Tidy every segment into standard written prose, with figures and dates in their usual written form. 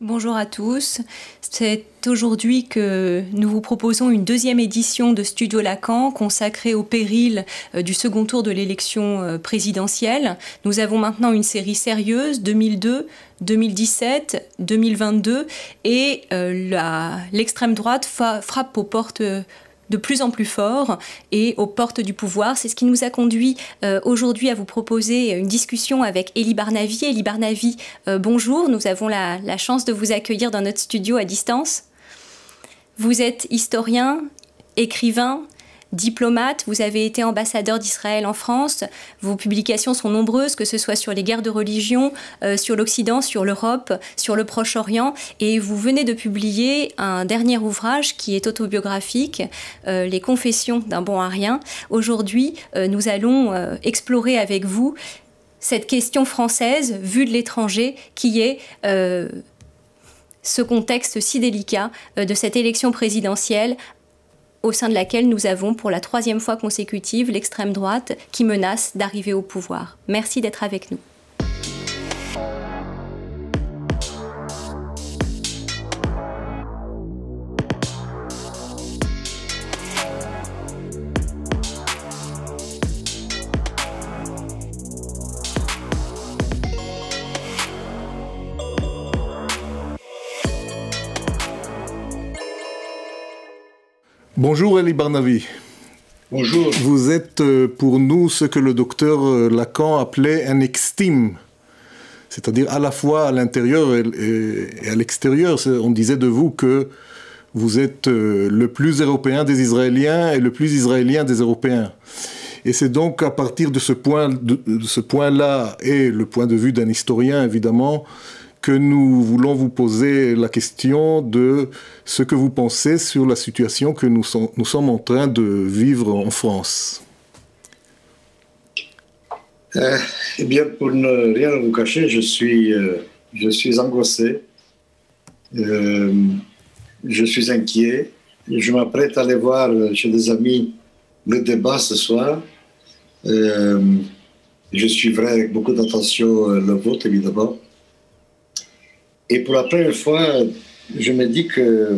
Bonjour à tous, c'est aujourd'hui que nous vous proposons une deuxième édition de Studio Lacan consacrée au péril du second tour de l'élection présidentielle. Nous avons maintenant une série sérieuse, 2002, 2017, 2022 et l'extrême droite frappe aux portes de plus en plus fort et aux portes du pouvoir. C'est ce qui nous a conduit aujourd'hui à vous proposer une discussion avec Elie Barnavi. Elie Barnavi, bonjour, nous avons la chance de vous accueillir dans notre studio à distance. Vous êtes historien, écrivain, diplomate, vous avez été ambassadeur d'Israël en France, vos publications sont nombreuses, que ce soit sur les guerres de religion, sur l'Occident, sur l'Europe, sur le Proche-Orient, et vous venez de publier un dernier ouvrage qui est autobiographique, Les Confessions d'un bon à rien. Aujourd'hui, nous allons explorer avec vous cette question française vue de l'étranger qui est ce contexte si délicat de cette élection présidentielle au sein de laquelle nous avons pour la troisième fois consécutive l'extrême droite qui menace d'arriver au pouvoir. Merci d'être avec nous. Bonjour Elie Barnavi. Bonjour. Vous êtes pour nous ce que le docteur Lacan appelait un extime, c'est-à-dire à la fois à l'intérieur et à l'extérieur. On disait de vous que vous êtes le plus européen des Israéliens et le plus israélien des Européens. Et c'est donc à partir de ce point-là et le point de vue d'un historien évidemment que nous voulons vous poser la question de ce que vous pensez sur la situation que nous sommes en train de vivre en France. Eh bien, pour ne rien vous cacher, je suis angoissé, je suis inquiet. Je m'apprête à aller voir chez des amis le débat ce soir. Je suivrai avec beaucoup d'attention le vote, évidemment. Et pour la première fois, je me dis que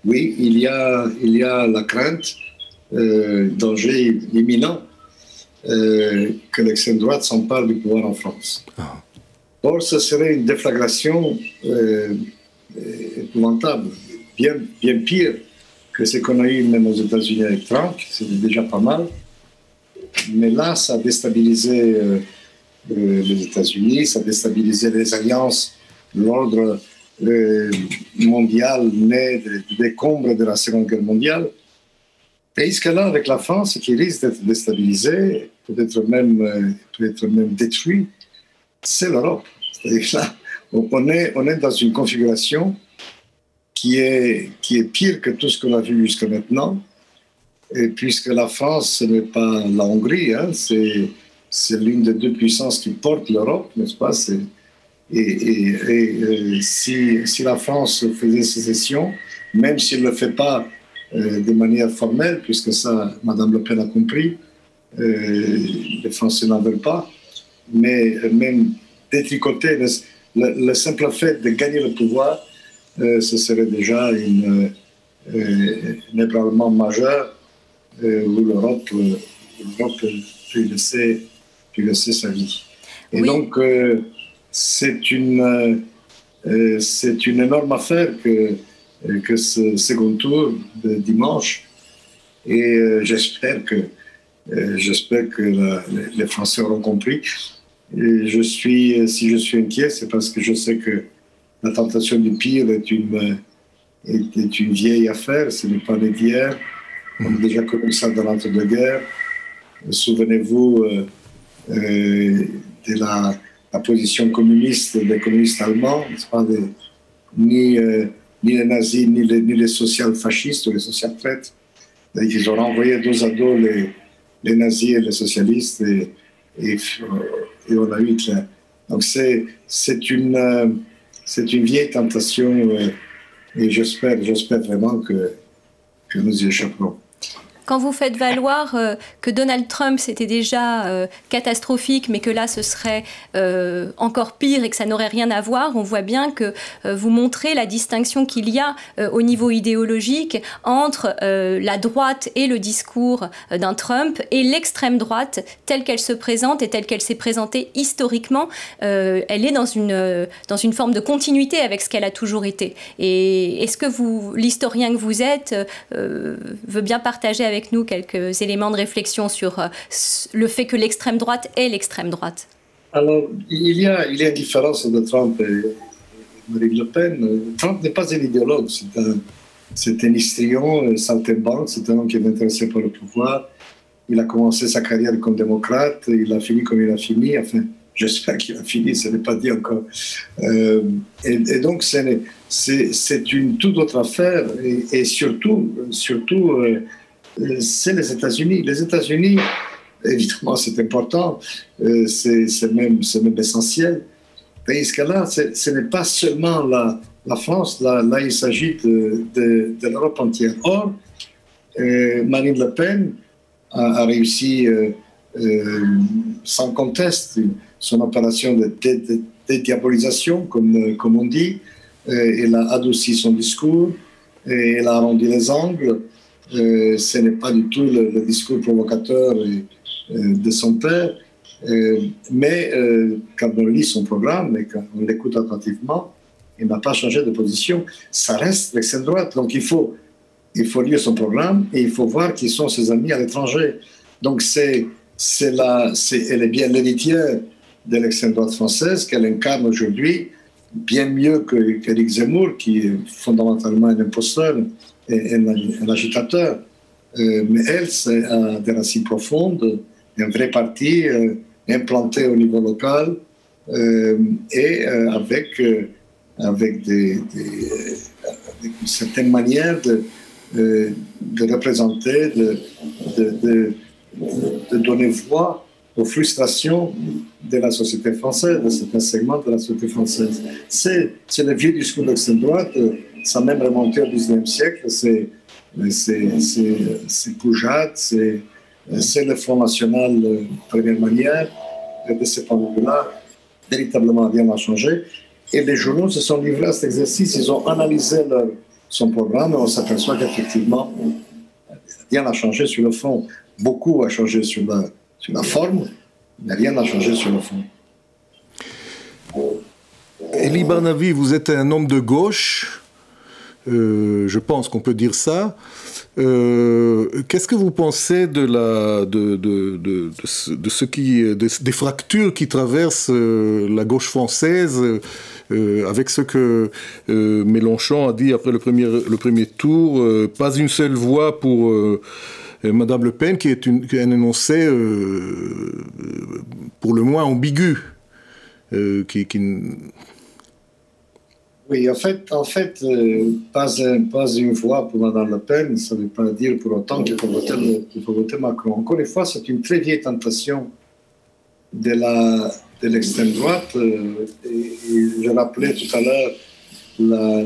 oui, il y a la crainte, danger imminent, que l'extrême droite s'empare du pouvoir en France. Or, ce serait une déflagration épouvantable, bien pire que ce qu'on a eu même aux États-Unis avec Trump, c'était déjà pas mal. Mais là, ça a déstabilisé les États-Unis, ça a déstabilisé les alliances. L'ordre mondial né des décombres de la Seconde Guerre mondiale. Et ce qu'il y a avec la France, qui risque d'être déstabilisée, peut-être même détruite, c'est l'Europe. C'est-à-dire là, on est dans une configuration qui est pire que tout ce qu'on a vu jusqu'à maintenant. Et puisque la France, ce n'est pas la Hongrie, hein, c'est l'une des deux puissances qui portent l'Europe, n'est-ce pas? Si la France faisait sécession, même s'il ne le fait pas de manière formelle, puisque ça, Mme Le Pen a compris, les Français n'en veulent pas, mais même détricoter le simple fait de gagner le pouvoir, ce serait déjà un ébranlement majeur où l'Europe peut laisser sa vie. Et oui. Donc, c'est une énorme affaire que ce second tour de dimanche. Et j'espère que les Français auront compris. Et si je suis inquiet, c'est parce que je sais que la tentation du pire est une vieille affaire, ce n'est pas d'hier. On a déjà connu ça dans l'entre-deux-guerres. Souvenez-vous de la position communiste des communistes allemands, pas ni les nazis, ni les social-fascistes ou les social-traîtres. Ils ont renvoyé dos à dos les nazis et les socialistes et on a eu Hitler. Donc c'est une vieille tentation et j'espère vraiment que nous y échapperons. Quand vous faites valoir que Donald Trump c'était déjà catastrophique, mais que là ce serait encore pire et que ça n'aurait rien à voir, on voit bien que vous montrez la distinction qu'il y a au niveau idéologique entre la droite et le discours d'un Trump et l'extrême droite telle qu'elle se présente et telle qu'elle s'est présentée historiquement. Elle est dans une forme de continuité avec ce qu'elle a toujours été. Et est-ce que vous, l'historien que vous êtes, veut bien partager avec nous quelques éléments de réflexion sur le fait que l'extrême droite est l'extrême droite? Alors, il y a une différence de Trump et Marine Le Pen. Trump n'est pas un idéologue, c'est un histrion, saltimbanque, c'est un homme qui est intéressé par le pouvoir. Il a commencé sa carrière comme démocrate, il a fini comme il a fini, enfin, j'espère qu'il a fini, ce n'est pas dit encore. Et donc, c'est une toute autre affaire, et surtout c'est les États-Unis. Les États-Unis, évidemment, c'est important, c'est même essentiel. Parce que là, ce n'est pas seulement la France, là il s'agit de l'Europe entière. Or, Marine Le Pen a réussi sans conteste son opération de dédiabolisation, comme on dit. Elle a adouci son discours, et elle a arrondi les angles. Ce n'est pas du tout le discours provocateur de son père, mais quand on lit son programme et quand on l'écoute attentivement, il n'a pas changé de position. Ça reste l'extrême droite. Donc il faut lire son programme et il faut voir qui sont ses amis à l'étranger. Donc elle est bien l'héritière de l'extrême droite française qu'elle incarne aujourd'hui, bien mieux qu'Éric Zemmour, qui est fondamentalement un imposteur et un agitateur. Mais elle, a des racines profondes, un vrai parti implanté au niveau local et avec une certaine manière de représenter, de donner voix aux frustrations de la société française, de certains segments de la société française. C'est le vieux discours de l'extrême droite, ça a même remonté au XIXe siècle, c'est Poujade, c'est le Front National de première manière, et de ce point de vue-là, véritablement rien n'a changé. Et les journaux se sont livrés à cet exercice, ils ont analysé son programme et on s'aperçoit qu'effectivement, rien n'a changé sur le fond. Beaucoup a changé sur la forme, mais rien n'a changé sur le fond. Elie Barnavi, vous êtes un homme de gauche, je pense qu'on peut dire ça. Qu'est-ce que vous pensez des fractures qui traversent la gauche française avec ce que Mélenchon a dit après le premier tour, pas une seule voix pour Madame Le Pen, qui est un énoncé pour le moins ambigu, Oui, en fait, pas une voix pour Mme Le Pen, ça ne veut pas dire pour autant qu'il faut voter Macron. Encore une fois, c'est une très vieille tentation de l'extrême droite. Et je rappelais tout à l'heure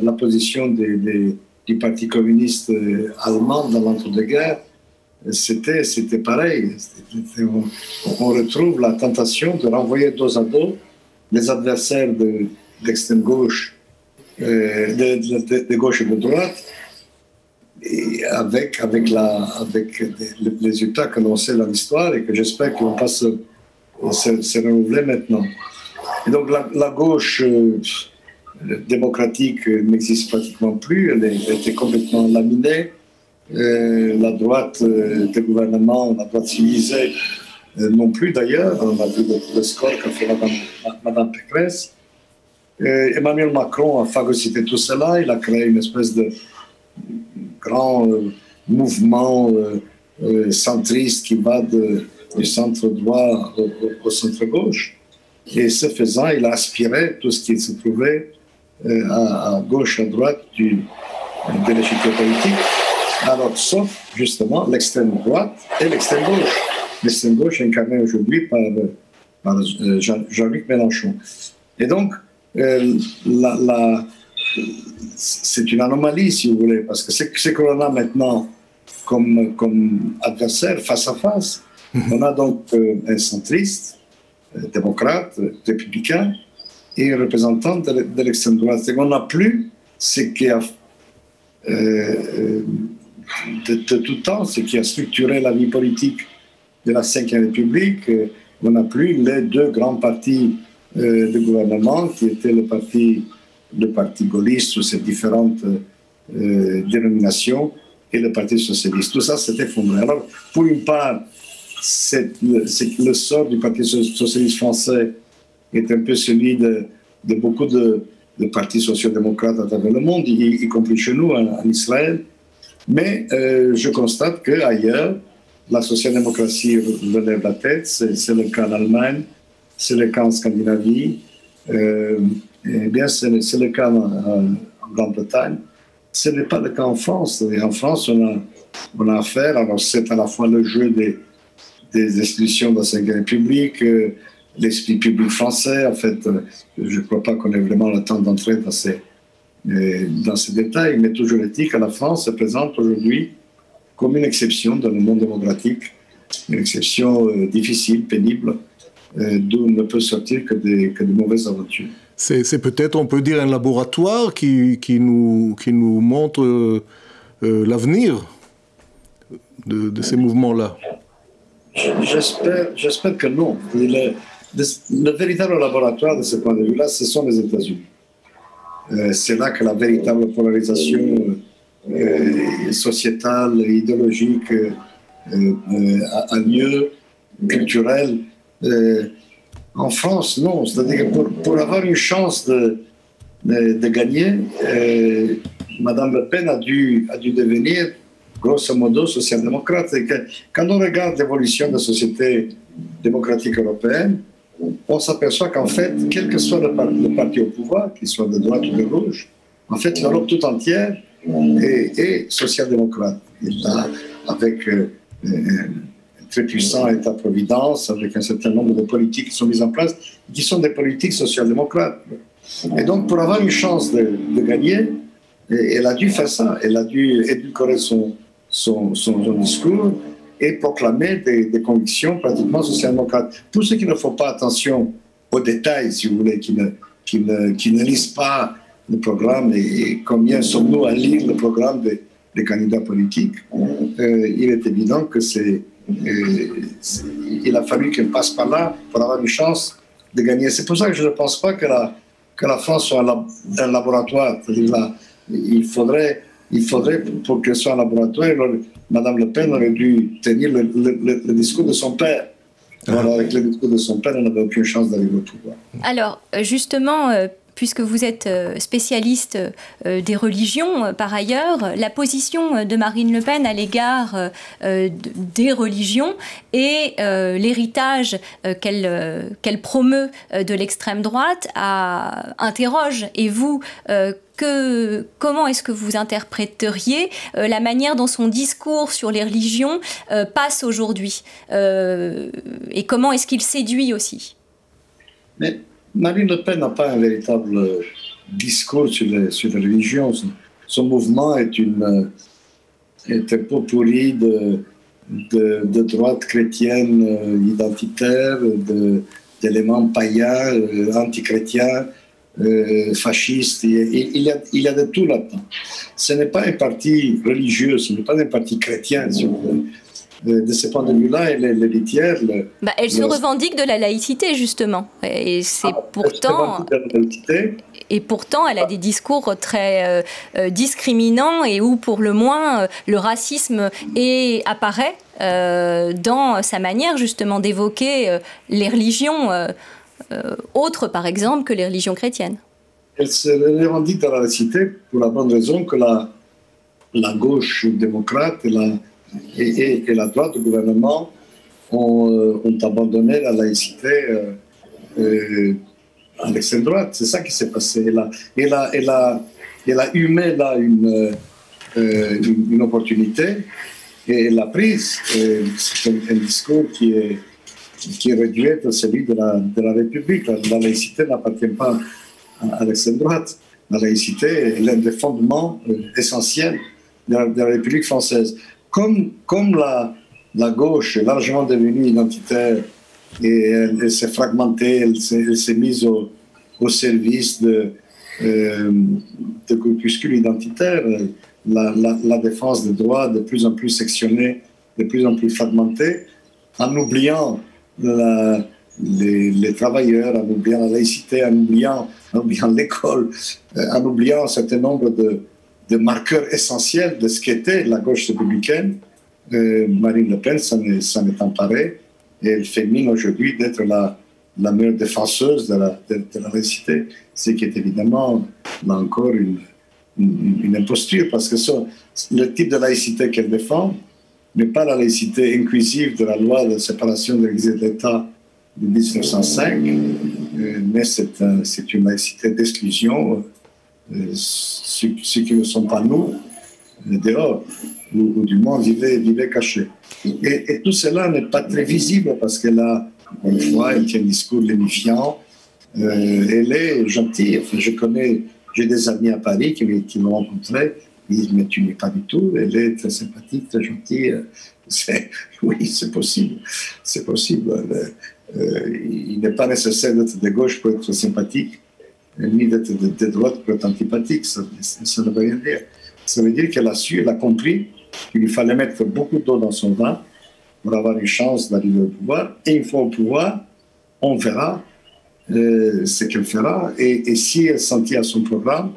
la position du Parti communiste allemand dans l'entre-deux-guerres. C'était pareil. On retrouve la tentation de renvoyer dos à dos les adversaires d'extrême gauche, de gauche et de droite, et avec les résultats que l'on sait dans l'histoire et que j'espère qu'ils vont pas se renouveler maintenant. Et donc la gauche démocratique n'existe pratiquement plus, elle a été complètement laminée. La droite des gouvernements, la droite civilisée non plus d'ailleurs, on a vu le score qu'a fait Mme Pécresse. Emmanuel Macron a phagocyté tout cela, il a créé une espèce de grand mouvement centriste qui va du centre droit au centre gauche. Et ce faisant, il a aspiré tout ce qui se trouvait à gauche, à droite de l'échiquier politique. Alors, sauf justement l'extrême droite et l'extrême gauche. L'extrême gauche incarnée aujourd'hui par Jean-Luc Mélenchon. Et donc, c'est une anomalie, si vous voulez, parce que ce que l'on a maintenant comme adversaire face à face, on a donc un centriste, démocrate, républicain, et un représentant de l'extrême droite. C'est qu'on n'a plus ce qui a, de tout temps, ce qui a structuré la vie politique de la Ve République. On n'a plus les deux grands partis de gouvernement, qui étaient le parti gaulliste sous ses différentes dénominations, et le Parti socialiste. Tout ça s'est effondré. Alors, pour une part, le sort du Parti socialiste français est un peu celui de beaucoup de partis sociodémocrates à travers le monde, y compris chez nous, en Israël. Mais je constate qu'ailleurs, la social-démocratie relève la tête. C'est le cas en Allemagne, c'est le cas en Scandinavie, eh bien, c'est le cas en Grande-Bretagne. Ce n'est pas le cas en France. Et en France, on a affaire, alors c'est à la fois le jeu des institutions de la Ve République, l'esprit public français. En fait, je ne crois pas qu'on ait vraiment le temps d'entrer dans ces détails, mais toujours est-il que la France se présente aujourd'hui comme une exception dans le monde démocratique, une exception difficile, pénible, d'où ne peut sortir que des mauvaises aventures. C'est peut-être, on peut dire, un laboratoire qui nous montre l'avenir de ces mouvements-là. J'espère que non. Le véritable laboratoire de ce point de vue-là, ce sont les États-Unis. C'est là que la véritable polarisation sociétale, idéologique a lieu, culturelle. En France, non. C'est-à-dire que pour avoir une chance de gagner, Madame Le Pen a dû devenir, grosso modo, social-démocrate. Et quand on regarde l'évolution de la société démocratique européenne, on s'aperçoit qu'en fait, quel que soit le parti au pouvoir, qu'il soit de droite ou de gauche, en fait, l'Europe tout entière est social-démocrate. Avec très puissant État-providence, avec un certain nombre de politiques qui sont mises en place, qui sont des politiques social-démocrates. Et donc, pour avoir une chance de gagner, elle a dû faire ça. Elle a dû édulcorer son discours et proclamer des convictions pratiquement social-démocrates. Pour ceux qui ne font pas attention aux détails, si vous voulez, qui ne lisent pas le programme, et combien sommes-nous à lire le programme des candidats politiques, il est évident que il a fallu qu'elle passe par là pour avoir une chance de gagner. C'est pour ça que je ne pense pas que la France soit un laboratoire. Il faudrait, pour qu'elle soit un laboratoire, Madame Le Pen aurait dû tenir le discours de son père. Alors, avec le discours de son père, elle n'avait aucune chance d'arriver au pouvoir. Alors, justement, puisque vous êtes spécialiste des religions par ailleurs, la position de Marine Le Pen à l'égard des religions et l'héritage qu'elle promeut de l'extrême droite interroge. Et vous, comment est-ce que vous interpréteriez la manière dont son discours sur les religions passe aujourd'hui et comment est-ce qu'il séduit aussi? Mais Marine Le Pen n'a pas un véritable discours sur les religions. Son mouvement est un pot pourri de droite chrétienne identitaire, d'éléments païens, antichrétiens, fascistes. Il y a de tout là-dedans. Ce n'est pas un parti religieux, ce n'est pas un parti chrétien, si vous voulez. De ce point de vue-là, elle est l'héritière. Elle se revendique de la laïcité, justement. Et c'est pourtant... Et pourtant, elle a des discours très discriminants et où, pour le moins, le racisme apparaît dans sa manière, justement, d'évoquer les religions autres, par exemple, que les religions chrétiennes. Elle se revendique de la laïcité pour la bonne raison que la gauche démocrate et la droite du gouvernement ont abandonné la laïcité à l'extrême droite. C'est ça qui s'est passé. Elle a humé là une opportunité et elle l'a prise. C'est un discours qui aurait dû être celui de la République. La laïcité n'appartient pas à l'extrême droite. La laïcité est l'un des fondements essentiels de la République française. Comme la gauche est largement devenue identitaire et elle s'est fragmentée, elle s'est mise au service de groupuscules identitaires, la défense des droits de plus en plus sectionnée, de plus en plus fragmentée, en oubliant les travailleurs, en oubliant la laïcité, en oubliant l'école, en oubliant un certain nombre de marqueurs essentiels de ce qu'était la gauche républicaine. Marine Le Pen s'en est emparée et elle fait mine aujourd'hui d'être la meilleure défenseuse de la laïcité, ce qui est évidemment, là encore, une imposture, parce que le type de laïcité qu'elle défend n'est pas la laïcité inclusive de la loi de séparation de l'Église et de l'État de 1905, mais c'est une laïcité d'exclusion, ceux qui ne sont pas nous, dehors, ou du moins vivaient cachés. Et tout cela n'est pas très visible parce qu'elle a, encore une fois, elle tient un discours lénifiant, elle est gentille. Enfin, j'ai des amis à Paris qui m'ont rencontré, ils disent mais tu n'es pas du tout, elle est très sympathique, très gentille. Oui, c'est possible, c'est possible. Il n'est pas nécessaire d'être de gauche pour être sympathique, ni d'être de droite pour être antipathique, ça ne veut rien dire. Ça veut dire qu'elle a compris qu'il lui fallait mettre beaucoup d'eau dans son vin pour avoir une chance d'arriver au pouvoir. Et une fois au pouvoir, on verra ce qu'elle fera. Et si elle s'en tient à son programme,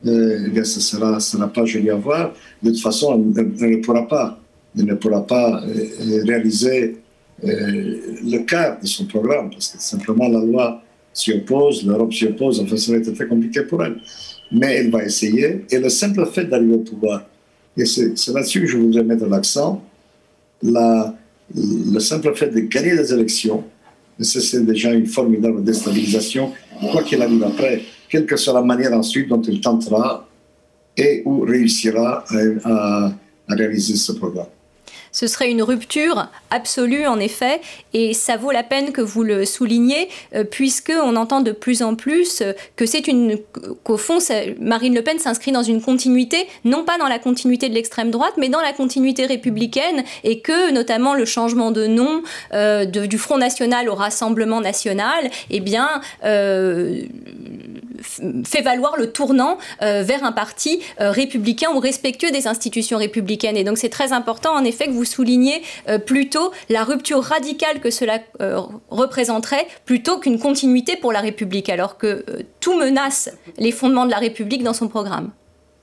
eh bien, ça sera pas joli à voir. De toute façon, elle ne pourra pas réaliser le quart de son programme, parce que simplement la loi s'y oppose, l'Europe s'y oppose, enfin ça va être très compliqué pour elle. Mais elle va essayer, et le simple fait d'arriver au pouvoir, et c'est là-dessus que je voudrais mettre l'accent, le simple fait de gagner des élections, c'est déjà une formidable déstabilisation, quoi qu'il arrive après, quelle que soit la manière ensuite dont il tentera et ou réussira à réaliser ce programme. Ce serait une rupture absolue, en effet, et ça vaut la peine que vous le souligniez, puisqu'on entend de plus en plus qu'au fond, Marine Le Pen s'inscrit dans une continuité, non pas dans la continuité de l'extrême droite, mais dans la continuité républicaine, et que, notamment, le changement de nom du Front National au Rassemblement National, eh bien, fait valoir le tournant vers un parti républicain ou respectueux des institutions républicaines. Et donc, c'est très important, en effet, que vous soulignez plutôt la rupture radicale que cela représenterait plutôt qu'une continuité pour la République, alors que tout menace les fondements de la République dans son programme.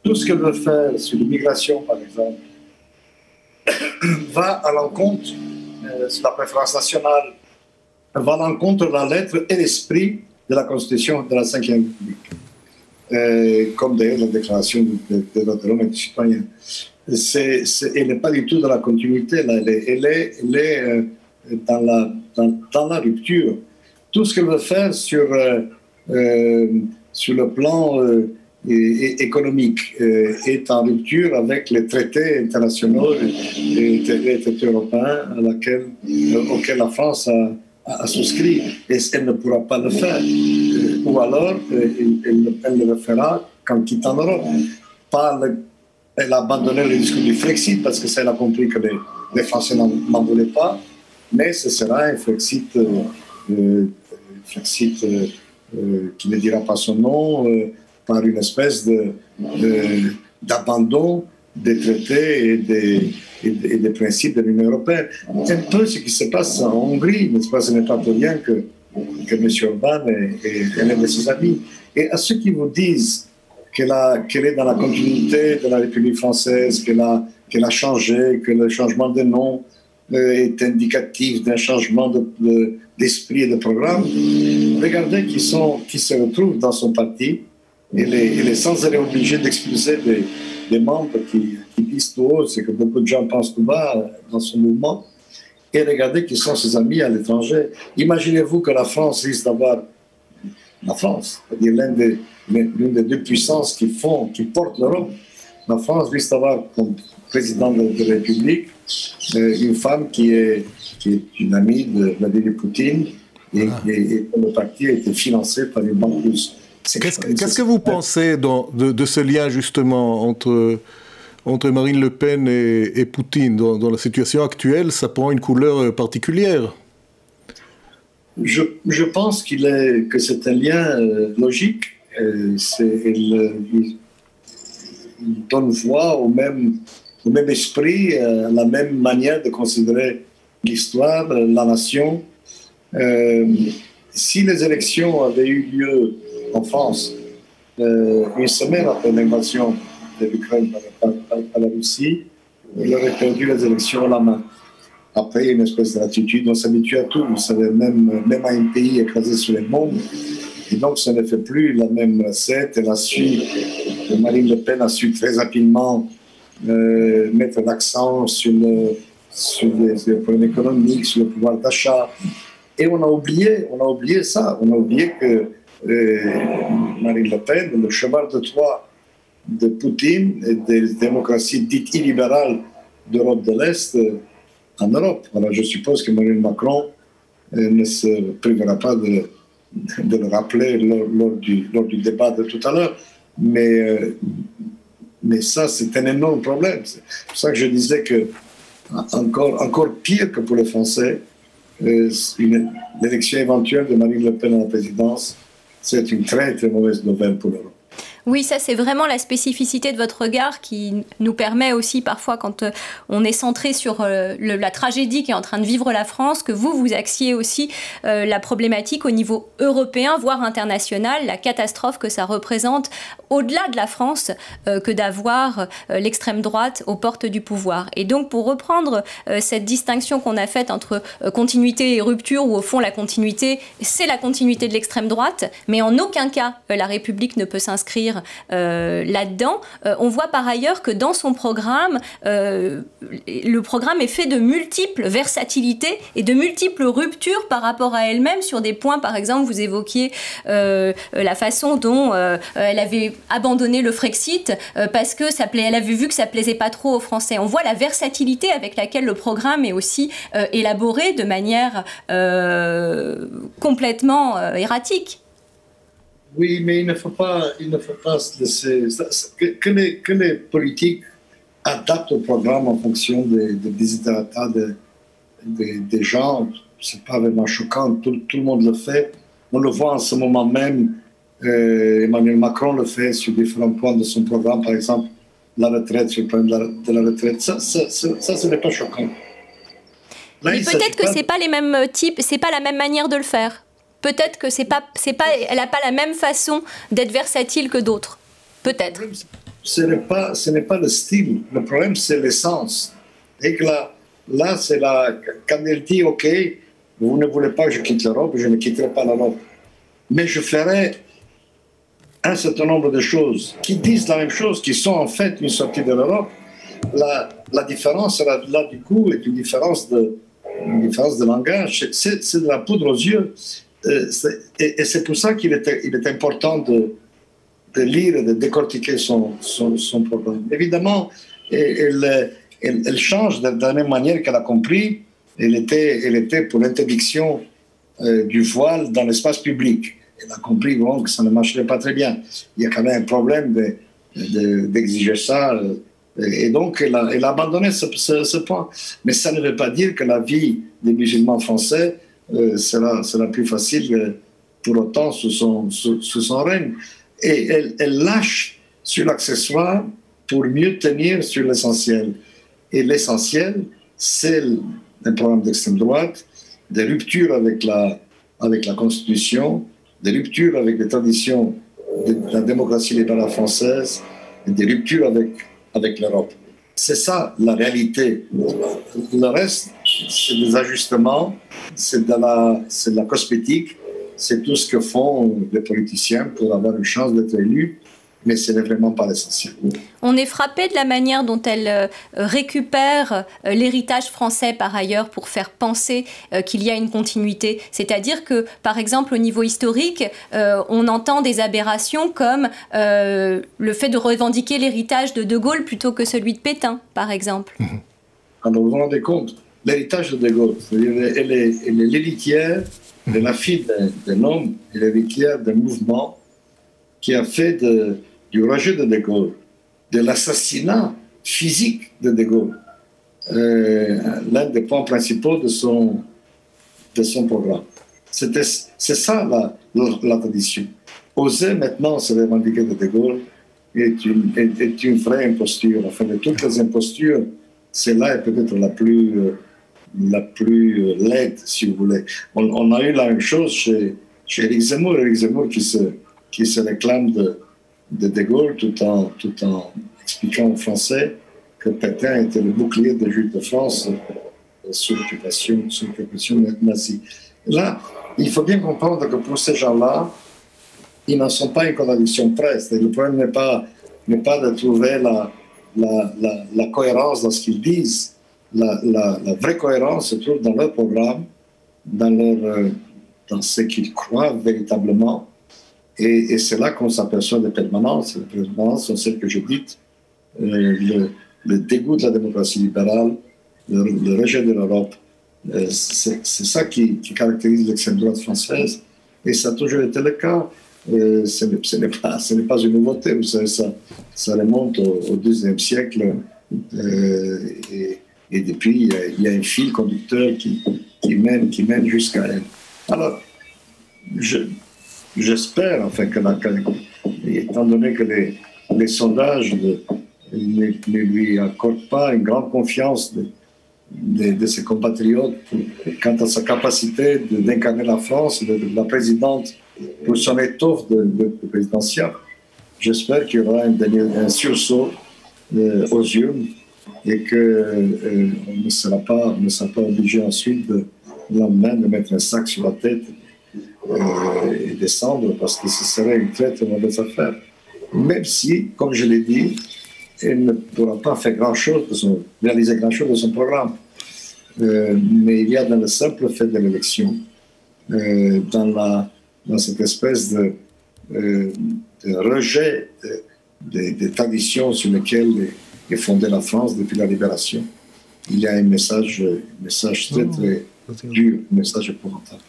Tout ce qu'elle veut faire sur l'immigration, par exemple, va à l'encontre, sur la préférence nationale, va à l'encontre de la lettre et l'esprit de la Constitution de la Ve République, comme d'ailleurs la Déclaration des droits de l'homme et du citoyen. Elle n'est pas du tout dans la continuité, là. Elle est dans la rupture. Tout ce qu'elle veut faire sur le plan économique est en rupture avec les traités internationaux et les traités européens auxquels la France a souscrit, et elle ne pourra pas le faire. Ou alors, elle le fera qu'en quittant l'Europe. Elle a abandonné le discours du Frexit parce que ça, elle a compris que les Français n'en voulaient pas, mais ce sera un Frexit, qui ne dira pas son nom, par une espèce d'abandon des traités et des principes de l'Union européenne. Un peu ce qui se passe en Hongrie, ce n'est pas pour rien que M. Orbán est l'un de ses amis. Et à ceux qui vous disent qu'elle est dans la continuité de la République française, qu'elle a changé, que le changement de nom est indicatif d'un changement d'esprit et de programme, regardez qui se retrouvent dans son parti Il est sans arrêt obligé d'expulser des membres qui disent tout haut, c'est que beaucoup de gens pensent tout bas dans son mouvement. Et regardez qui sont ses amis à l'étranger. Imaginez-vous que la France risque d'avoir, la France, c'est-à-dire l'une des deux puissances qui portent l'Europe, la France risque d'avoir comme président de la République une femme qui est une amie de Vladimir Poutine et le parti a été financé par une banque russe. Qu'est-ce que vous pensez de ce lien justement entre Marine Le Pen et Poutine? Dans la situation actuelle, ça prend une couleur particulière. Je pense que c'est un lien logique. Il donne voix au même esprit, la même manière de considérer l'histoire, la nation. Si les élections avaient eu lieu en France une semaine après l'invasion de l'Ukraine par la Russie, il aurait perdu les élections à la main. Après, il y a une espèce d'attitude, on s'habitue à tout. Vous savez, même à un pays écrasé sur les bombes, et donc ça ne fait plus la même recette. Marine Le Pen a su très rapidement mettre l'accent sur les problèmes économiques, sur le pouvoir d'achat. Et on a oublié ça. On a oublié que Marine Le Pen, le cheval de Troie de Poutine et des démocraties dites illibérales d'Europe de l'Est en Europe. Alors je suppose que Emmanuel Macron ne se privera pas de le rappeler lors du débat de tout à l'heure. Mais ça, c'est un énorme problème. C'est pour ça que je disais que encore pire que pour les Français, l'élection éventuelle de Marine Le Pen à la présidence, c'est une très très mauvaise nouvelle pour l'Europe. Oui, ça c'est vraiment la spécificité de votre regard qui nous permet aussi parfois, quand on est centré sur la tragédie qui est en train de vivre la France, que vous axiez aussi la problématique au niveau européen, voire international, la catastrophe que ça représente au-delà de la France que d'avoir l'extrême droite aux portes du pouvoir. Et donc pour reprendre cette distinction qu'on a faite entre continuité et rupture, où au fond la continuité, c'est la continuité de l'extrême droite, mais en aucun cas la République ne peut s'inscrire là-dedans. On voit par ailleurs que dans son programme, le programme est fait de multiples versatilités et de multiples ruptures par rapport à elle-même sur des points. Par exemple, vous évoquiez la façon dont elle avait abandonné le Frexit parce que elle avait vu que ça plaisait pas trop aux Français. On voit la versatilité avec laquelle le programme est aussi élaboré de manière complètement erratique. Oui, mais il ne faut pas se laisser... Que les politiques adaptent le programme en fonction des desiderata des gens, c'est pas vraiment choquant, tout le monde le fait. On le voit en ce moment même, Emmanuel Macron le fait sur différents points de son programme, par exemple la retraite, sur le problème de la retraite. Ça, ce n'est pas choquant. Là, mais peut-être que c'est pas les mêmes types, c'est pas la même manière de le faire. Peut-être que elle n'a pas la même façon d'être versatile que d'autres. Peut-être. Ce n'est pas le style. Le problème, c'est l'essence. Et que là, c'est quand elle dit, OK, vous ne voulez pas que je quitte l'Europe, je ne quitterai pas l'Europe. Mais je ferai un certain nombre de choses qui disent la même chose, qui sont en fait une sortie de l'Europe. La différence, là, du coup, est une différence de langage. C'est de la poudre aux yeux. Et c'est pour ça qu'il est important de lire et de décortiquer son programme. Évidemment, elle change de la même manière qu'elle a compris. Elle était pour l'interdiction du voile dans l'espace public. Elle a compris bon, que ça ne marcherait pas très bien. Il y a quand même un problème d'exiger ça. Et donc, elle a abandonné ce point. Mais ça ne veut pas dire que la vie des musulmans français sera plus facile pour autant sous son règne. Et elle lâche sur l'accessoire pour mieux tenir sur l'essentiel. Et l'essentiel, c'est un programme d'extrême droite, des ruptures avec la Constitution, des ruptures avec les traditions de la démocratie libérale française, et des ruptures avec l'Europe. C'est ça la réalité. Le reste, c'est des ajustements, c'est de la cosmétique, c'est tout ce que font les politiciens pour avoir une chance d'être élus, mais ce n'est vraiment pas l'essentiel. On est frappé de la manière dont elle récupère l'héritage français par ailleurs pour faire penser qu'il y a une continuité. C'est-à-dire que, par exemple, au niveau historique, on entend des aberrations comme le fait de revendiquer l'héritage de De Gaulle plutôt que celui de Pétain, par exemple. Alors vous vous rendez compte, l'héritage de De Gaulle, elle est l'héritière de la fille d'un homme, elle est l'héritière d'un mouvement qui a fait du rejet de De Gaulle, de l'assassinat physique de De Gaulle, l'un des points principaux de son programme. C'est ça la tradition. Oser maintenant se revendiquer de Gaulle est une vraie imposture. Enfin, de toutes les impostures, celle-là est peut-être la plus laide, si vous voulez. On a eu la même chose chez Éric Zemmour. Éric Zemmour qui se réclame de Gaulle tout en expliquant aux Français que Pétain était le bouclier des Juifs de France sous l'occupation nazie. Là, il faut bien comprendre que pour ces gens-là, ils n'en sont pas une contradiction près. Le problème n'est pas de trouver la cohérence dans ce qu'ils disent. La vraie cohérence se trouve dans leur programme, dans ce qu'ils croient véritablement. Et c'est là qu'on s'aperçoit des permanences. Les permanences sont celles que je dis, le dégoût de la démocratie libérale, le rejet de l'Europe. C'est ça qui caractérise l'extrême droite française. Et ça a toujours été le cas. Ce n'est pas une nouveauté. Vous savez, ça remonte au XIIe siècle. Et depuis, il y a un fil conducteur qui mène jusqu'à elle. Alors, j'espère, enfin, étant donné que les sondages ne lui accordent pas une grande confiance de ses compatriotes quant à sa capacité d'incarner la France, de la présidente, pour son étoffe de présidentielle, j'espère qu'il y aura un sursaut aux urnes et qu'on ne sera pas obligé ensuite le lendemain de mettre un sac sur la tête et descendre, parce que ce serait une très très mauvaise affaire. Même si, comme je l'ai dit, elle ne pourra pas faire réaliser grand-chose de son programme. Mais il y a dans le simple fait de l'élection, dans cette espèce de rejet des traditions sur lesquelles est fondée la France depuis la Libération, il y a un message très très dur, un message épouvantable.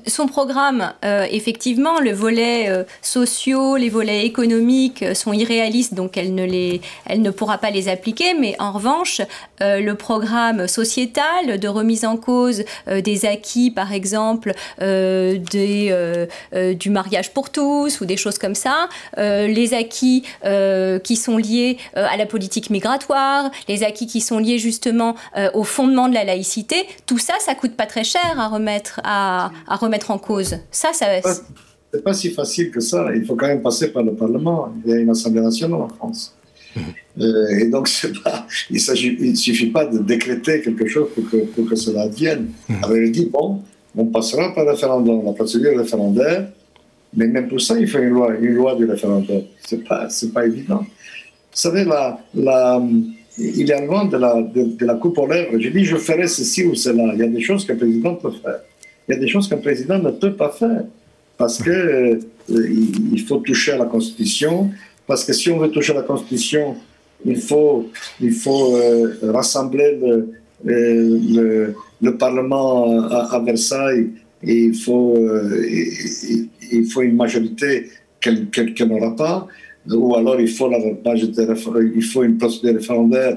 Son programme, effectivement, le volet sociaux, les volets économiques sont irréalistes, donc elle ne pourra pas les appliquer. Mais en revanche, le programme sociétal de remise en cause des acquis, par exemple, du mariage pour tous ou des choses comme ça, les acquis qui sont liés à la politique migratoire, les acquis qui sont liés justement au fondement de la laïcité, tout ça, ça coûte pas très cher à remettre en cause. C'est pas si facile que ça. Il faut quand même passer par le Parlement. Il y a une Assemblée nationale en France. Et donc, il ne suffit pas de décréter quelque chose pour que cela advienne. Alors, il dit, bon, on passera par le référendum, la procédure référendaire, mais même pour ça, il faut une loi du référendum. C'est pas évident. Vous savez, il est loin de la coupe aux lèvres. J'ai dit, je ferai ceci ou cela. Il y a des choses qu'un président peut faire. Il y a des choses qu'un président ne peut pas faire parce que il faut toucher à la Constitution, parce que si on veut toucher à la Constitution, il faut rassembler le Parlement à Versailles et il faut une majorité qu'elle n'aura pas, ou alors il faut une procédure référendaire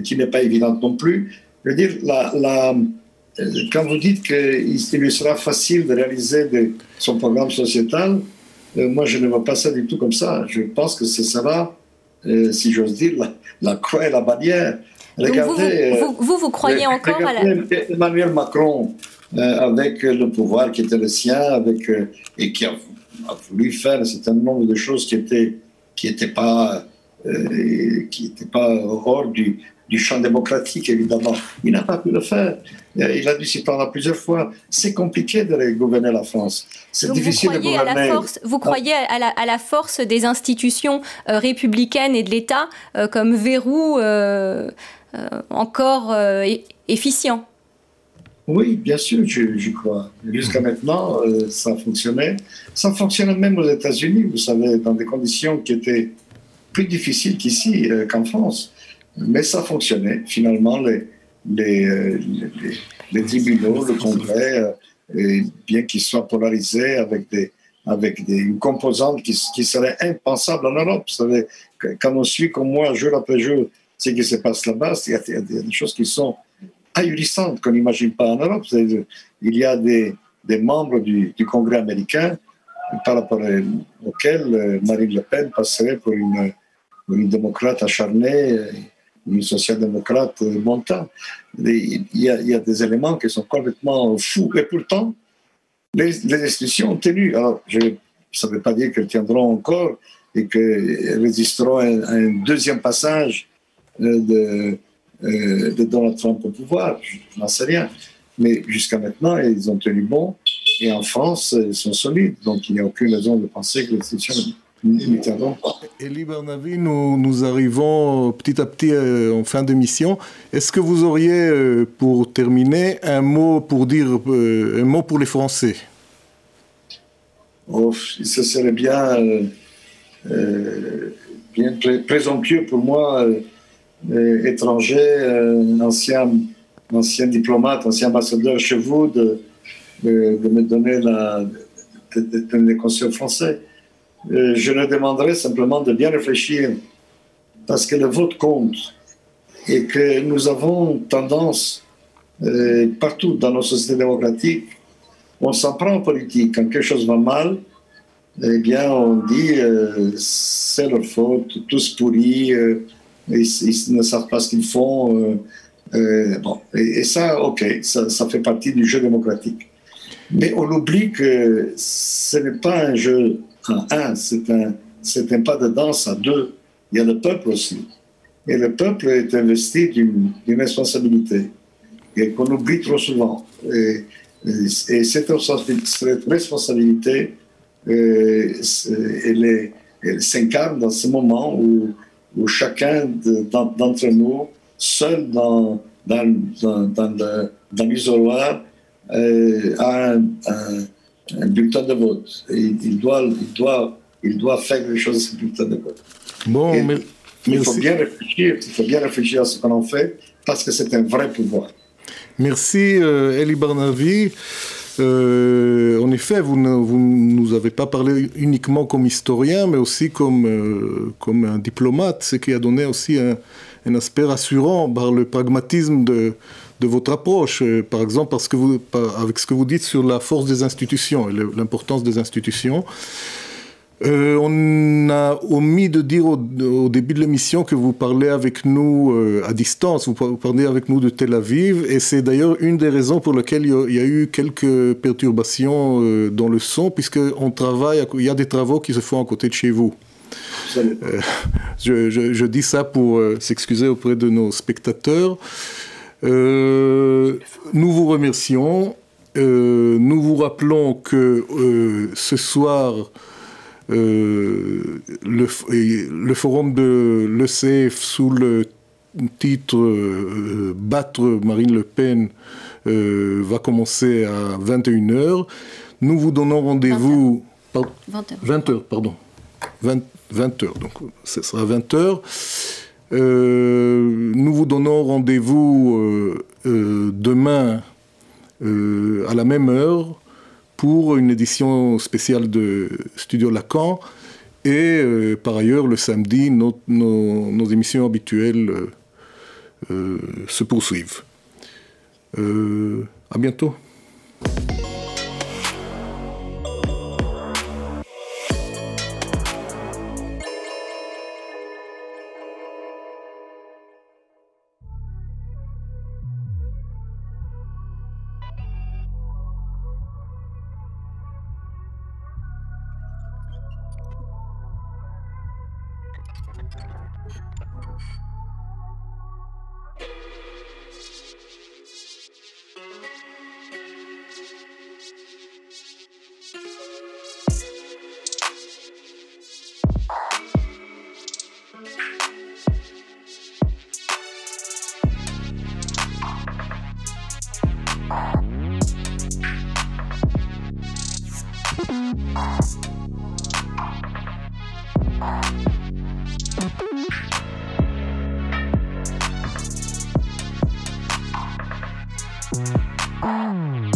qui n'est pas évidente non plus. Je veux dire, quand vous dites qu'il lui sera facile de réaliser son programme sociétal, moi je ne vois pas ça du tout comme ça. Je pense que ce sera, si j'ose dire, la croix et la bannière. Regardez, vous croyez encore à la... Emmanuel Macron, avec le pouvoir qui était le sien, et qui a voulu faire un certain nombre de choses qui étaient pas qui n'était pas hors du champ démocratique, évidemment. Il n'a pas pu le faire. Il a dû s'y prendre plusieurs fois. C'est compliqué de gouverner la France. C'est difficile de gouverner. Vous croyez à la force des institutions républicaines et de l'État comme verrou encore efficient? Oui, bien sûr, je crois. Jusqu'à maintenant, ça fonctionnait. Ça fonctionnait même aux États-Unis, vous savez, dans des conditions qui étaient plus difficiles qu'ici, qu'en France. Mais ça fonctionnait. Finalement, les tribunaux, le Congrès, bien qu'ils soient polarisés avec une composante qui serait impensable en Europe. Vous savez, quand on suit comme moi, jour après jour, ce qui se passe là-bas, il y a des choses qui sont ahurissantes qu'on n'imagine pas en Europe. Il y a des membres du Congrès américain par rapport auxquels Marine Le Pen passerait pour une démocrate acharnée, une social-démocrate montant. Il y a des éléments qui sont complètement fous. Et pourtant, les institutions ont tenu. Alors, ça ne veut pas dire qu'elles tiendront encore et qu'elles résisteront à un deuxième passage de Donald Trump au pouvoir. Je n'en sais rien. Mais jusqu'à maintenant, ils ont tenu bon. Et en France, ils sont solides. Donc, il n'y a aucune raison de penser que les institutions ne tiendront pas. Elie Barnavi, nous arrivons petit à petit en fin d'émission. Est-ce que vous auriez, pour terminer, un mot pour les Français? Oh, ce serait bien présomptueux pour moi, étranger, ancien diplomate, ancien ambassadeur chez vous, de me donner des conseils français. Je leur demanderai simplement de bien réfléchir, parce que le vote compte et que nous avons tendance, partout dans nos sociétés démocratiques, on s'en prend en politique. Quand quelque chose va mal, eh bien, on dit c'est leur faute, tous pourris, ils ne savent pas ce qu'ils font. Bon. Et ça, ok, ça fait partie du jeu démocratique. Mais on oublie que ce n'est pas un jeu à un, c'est un pas de danse à deux. Il y a le peuple aussi. Et le peuple est investi d'une responsabilité et qu'on oublie trop souvent. Et cette responsabilité, elle s'incarne dans ce moment où chacun d'entre nous, seul dans l'isoloir, a un bulletin de vote. Et il doit faire quelque chose de ce bulletin de vote. Bon, merci. Il faut bien réfléchir à ce qu'on en fait, parce que c'est un vrai pouvoir. Merci, Elie Barnavi. En effet, vous ne nous avez pas parlé uniquement comme historien, mais aussi comme un diplomate, ce qui a donné aussi un aspect rassurant par le pragmatisme de votre approche, par exemple avec ce que vous dites sur la force des institutions et l'importance des institutions. On a omis de dire au début de l'émission que vous parlez avec nous à distance, vous parlez avec nous de Tel Aviv, et c'est d'ailleurs une des raisons pour lesquelles il y a eu quelques perturbations dans le son, puisqu'il y a des travaux qui se font à côté de chez vous. Je dis ça pour s'excuser auprès de nos spectateurs. Nous vous remercions. Nous vous rappelons que ce soir, le forum de l'ECF sous le titre Battre Marine Le Pen va commencer à 21h. Nous vous donnons rendez-vous... 20h, pardon. 20h, donc ce sera 20h. Nous vous donnons rendez-vous demain à la même heure pour une édition spéciale de Studio Lacan et par ailleurs le samedi nos émissions habituelles se poursuivent. À bientôt. Mm.